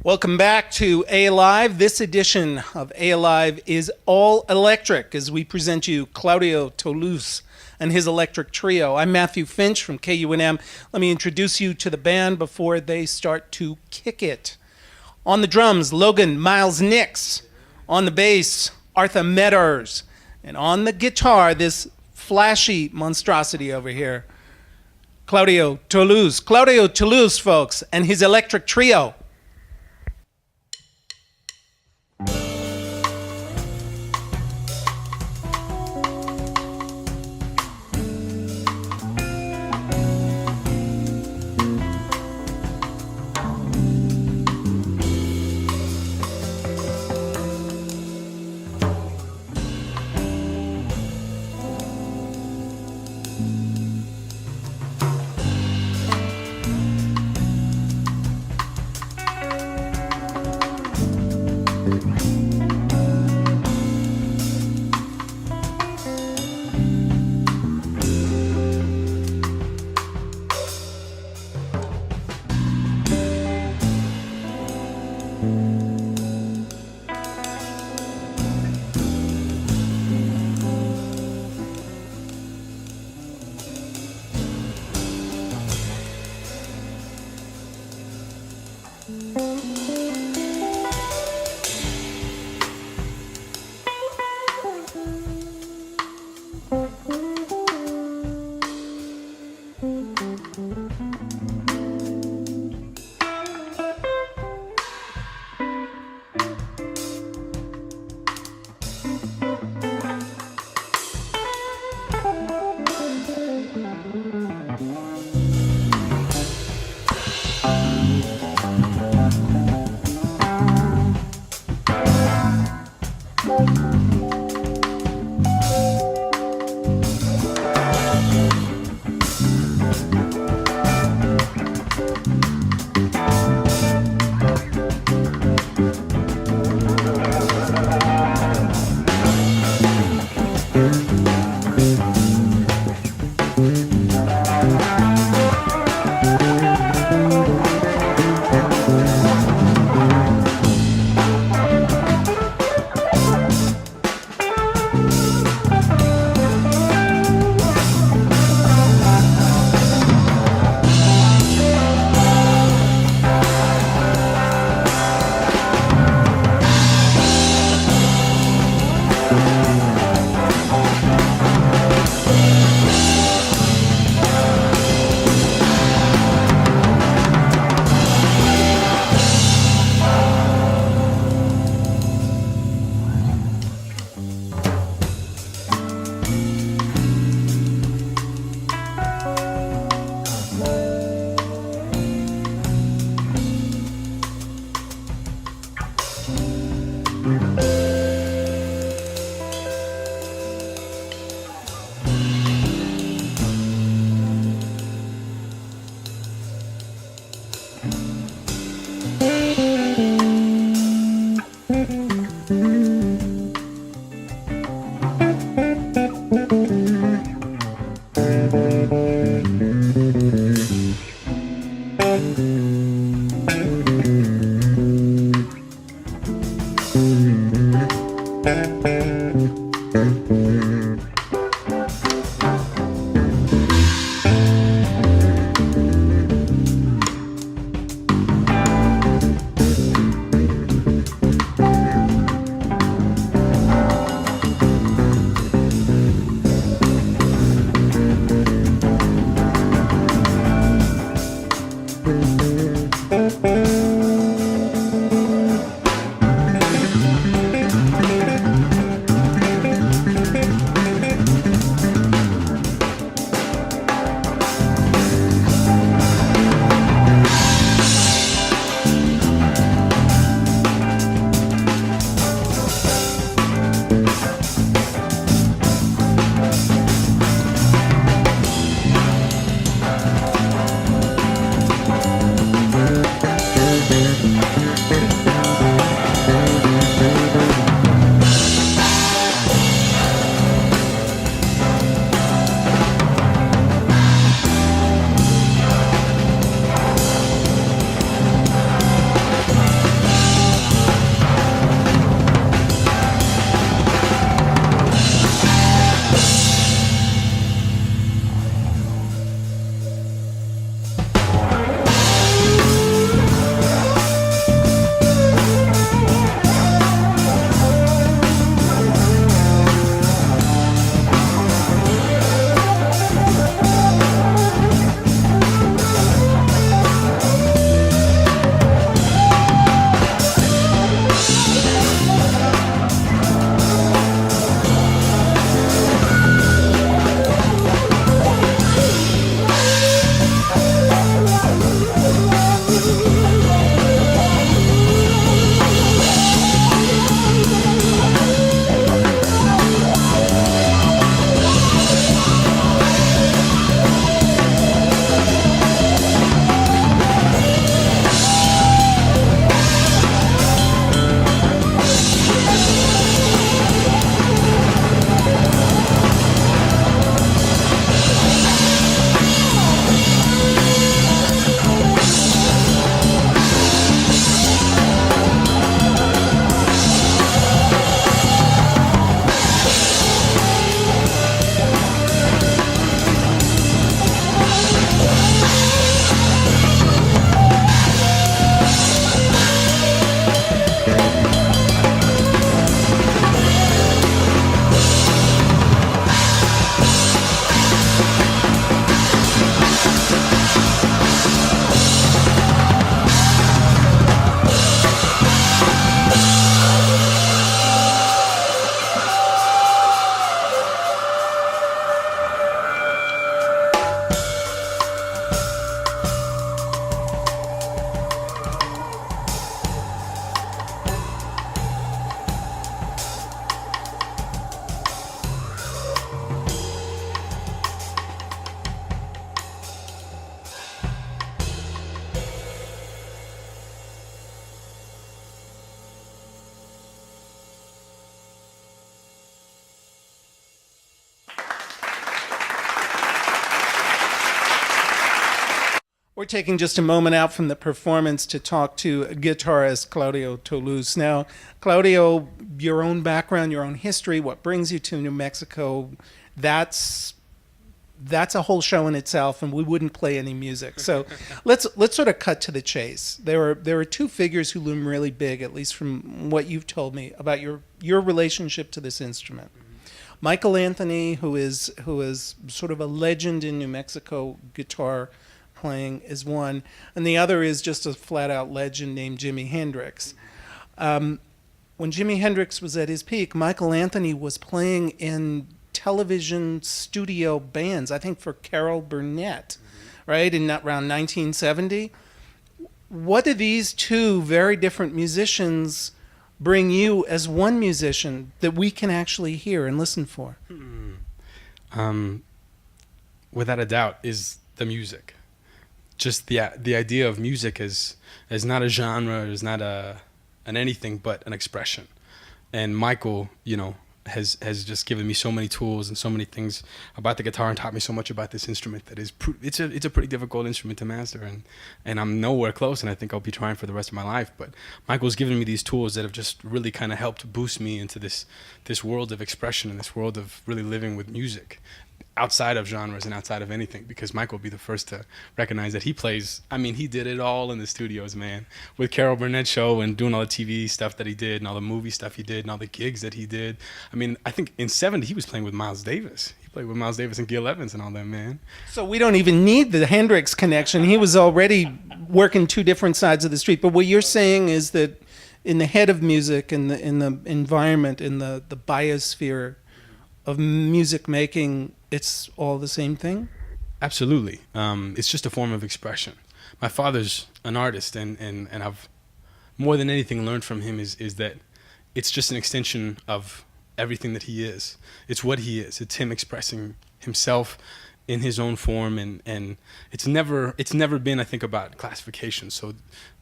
Welcome back to A Alive. This edition of A Alive is all electric as we present you Claudio Tolousse and his electric trio. I'm Matthew Finch from KUNM. Let me introduce you to the band before they start to kick it. On the drums, Logan Miles Nix. On the bass, Artha Meadors. And on the guitar, this flashy monstrosity over here, Claudio Tolousse. Claudio Tolousse, folks, and his electric trio. We're taking just a moment out from the performance to talk to guitarist Claudio Tolousse. Now, Claudio, your own background, your own history, what brings you to New Mexico, that's a whole show in itself, and we wouldn't play any music. So let's sort of cut to the chase. There are two figures who loom really big, at least from what you've told me about your relationship to this instrument. Michael Anthony, who is sort of a legend in New Mexico guitar playing, is one, and the other is just a flat-out legend named Jimi Hendrix. When Jimi Hendrix was at his peak, Michael Anthony was playing in television studio bands, I think for Carol Burnett, right, in around 1970. What do these two very different musicians bring you as one musician that we can actually hear and listen for? Without a doubt, is the music. Just the idea of music is not a genre, is not an anything but an expression. And Michael, has just given me so many tools and so many things about the guitar and taught me so much about this instrument that it's a pretty difficult instrument to master, and I'm nowhere close, and I think I'll be trying for the rest of my life. But Michael's given me these tools that have just really kind of helped boost me into this world of expression and this world of really living with music outside of genres and outside of anything, because Michael will be the first to recognize that he did it all in the studios, man, with Carol Burnett show and doing all the TV stuff that he did and all the movie stuff he did and all the gigs that he did. I think in 70 he was playing with Miles Davis. He played with Miles Davis and Gil Evans and all that, man. So we don't even need the Hendrix connection. He was already working two different sides of the street. But what you're saying is that in the head of music, in the environment, in the biosphere of music making, it's all the same thing? Absolutely. It's just a form of expression. My father's an artist, and I've more than anything learned from him is that it's just an extension of everything that he is. It's what he is. It's him expressing himself in his own form, and it's never been, I think, about classification. So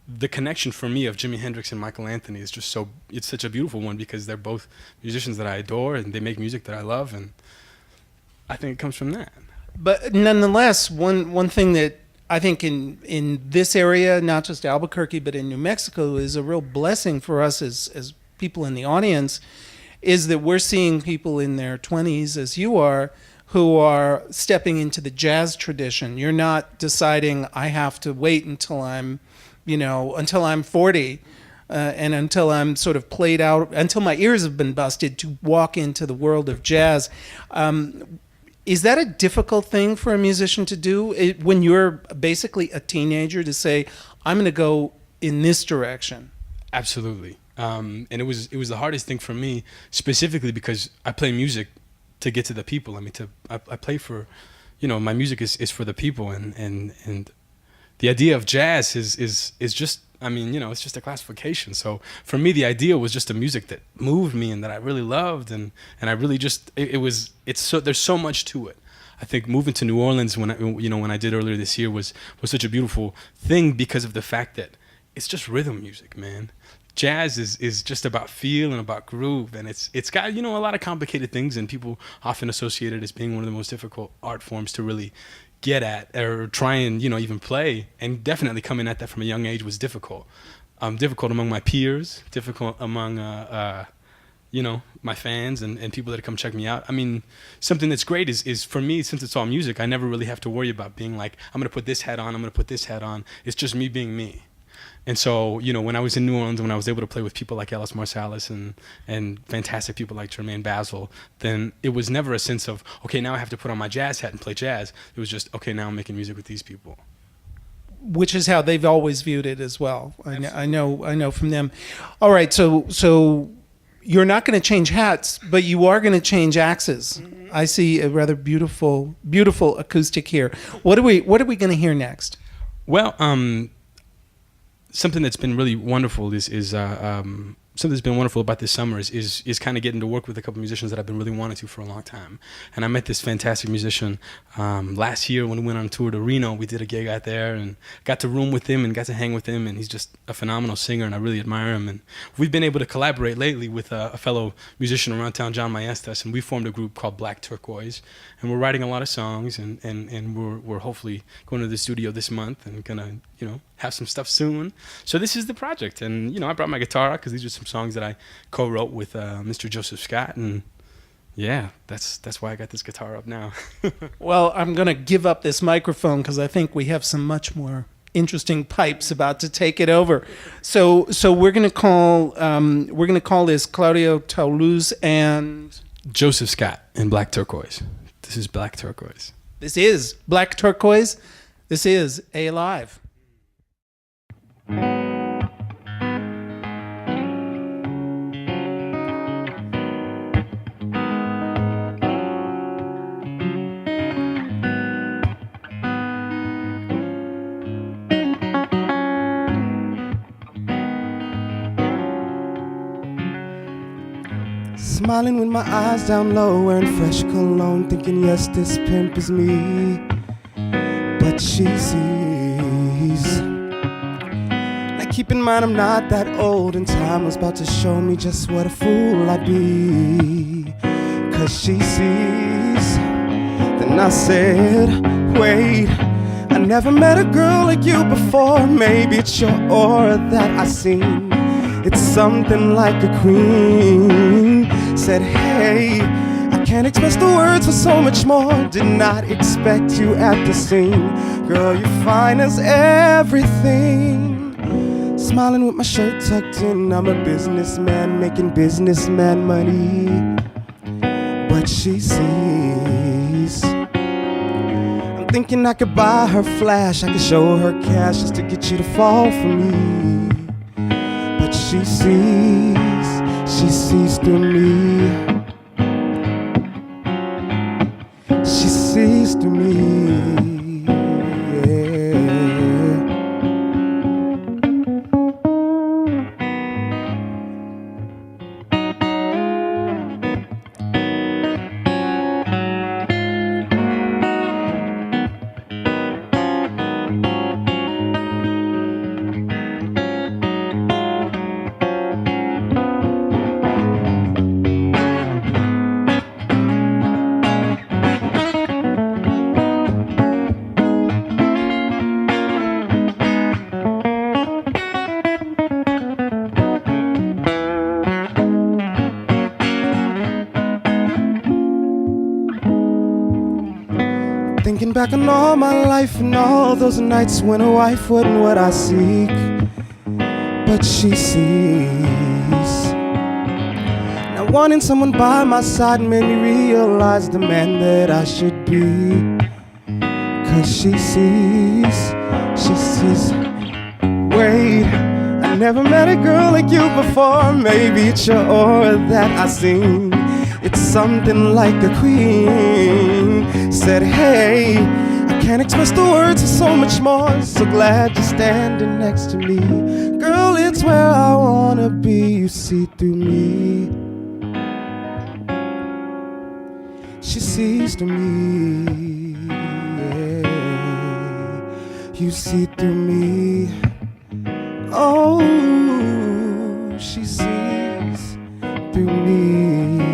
the connection for me of Jimi Hendrix and Michael Anthony is just it's such a beautiful one, because they're both musicians that I adore and they make music that I love, and I think it comes from that. But nonetheless, one thing that I think in this area, not just Albuquerque, but in New Mexico, is a real blessing for us as people in the audience, is that we're seeing people in their 20s, as you are, who are stepping into the jazz tradition. You're not deciding, I have to wait until I'm 40 and until I'm sort of played out, until my ears have been busted, to walk into the world of jazz. Is that a difficult thing for a musician to do when you're basically a teenager, to say, I'm going to go in this direction? Absolutely. And it was the hardest thing for me, specifically because I play music to get to the people. I play for, my music is for the people, and the idea of jazz is just, it's just a classification. So for me, the idea was just a music that moved me and that I really loved, and I really just, there's so much to it. I think moving to New Orleans when I did earlier this year was such a beautiful thing, because of the fact that it's just rhythm music, man. Jazz is just about feel and about groove, and it's got a lot of complicated things, and people often associate it as being one of the most difficult art forms to really get at or try and even play, and definitely coming at that from a young age was difficult. Difficult among my peers, difficult among my fans and people that come check me out. Something that's great is for me, since it's all music, I never really have to worry about being like, I'm gonna put this hat on, I'm gonna put this hat on. It's just me being me. And so, when I was in New Orleans, when I was able to play with people like Ellis Marsalis and fantastic people like Jermaine Basil, then it was never a sense of, okay, now I have to put on my jazz hat and play jazz. It was just, okay, now I'm making music with these people. Which is how they've always viewed it as well. I know from them. All right, so you're not going to change hats, but you are going to change axes. Mm-hmm. I see a rather beautiful acoustic here. What are we going to hear next? Well, something that's been really wonderful is something that's been wonderful about this summer is kind of getting to work with a couple musicians that I've been really wanting to for a long time. And I met this fantastic musician last year when we went on tour to Reno. We did a gig out there and got to room with him and got to hang with him. And he's just a phenomenal singer, and I really admire him. And we've been able to collaborate lately with a fellow musician around town, John Maestas, and we formed a group called Black Turquoise. And we're writing a lot of songs, and we're hopefully going to the studio this month and gonna, have some stuff soon. So this is the project, and I brought my guitar out because these are some songs that I co-wrote with Mr. Joseph Scott, and yeah, that's why I got this guitar up now. Well, I'm gonna give up this microphone because I think we have some much more interesting pipes about to take it over. So we're gonna call this Claudio Tolousse and Joseph Scott in Black Turquoise. This is Black Turquoise. This is Black Turquoise. This is A Live. Smiling with my eyes down low, wearing fresh cologne, thinking yes, this pimp is me. But she sees. Now keep in mind I'm not that old, and time was about to show me just what a fool I'd be. Cause she sees. Then I said, wait, I never met a girl like you before. Maybe it's your aura that I seen. It's something like a queen. Said, hey, I can't express the words for so much more. Did not expect you at the scene. Girl, you're fine as everything. Smiling with my shirt tucked in. I'm a businessman making businessman money. But she sees. I'm thinking I could buy her flash. I could show her cash just to get you to fall for me. But she sees through me. She sees through me, yeah. Thinking back on all my life and all those nights when a wife wasn't what I seek. But she sees. Now wanting someone by my side made me realize the man that I should be. Cause she sees. Wait, I never met a girl like you before. Maybe it's your aura that I seen. It's something like a queen. Said, hey, I can't express the words for so much more. So glad you're standing next to me. Girl, it's where I wanna be. You see through me. She sees through me, yeah. You see through me. Oh, she sees through me.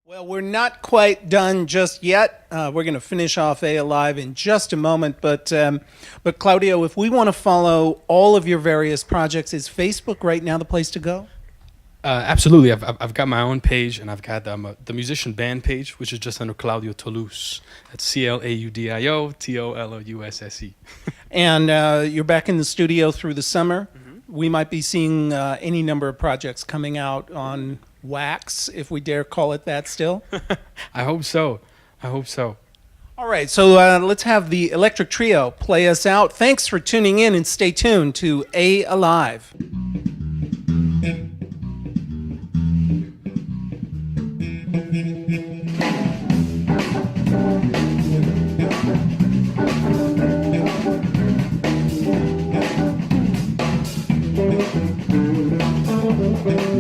Well, we're not quite done just yet. We're going to finish off A Alive in just a moment. But Claudio, if we want to follow all of your various projects, is Facebook right now the place to go? Absolutely. I've got my own page, and I've got the musician band page, which is just under Claudio Tolousse. That's CLAUDIO And you're back in the studio through the summer. Mm-hmm. We might be seeing any number of projects coming out on wax, if we dare call it that still. I hope so. All right, so let's have the Electric Trio play us out. Thanks for tuning in, and stay tuned to A Alive. Thank you.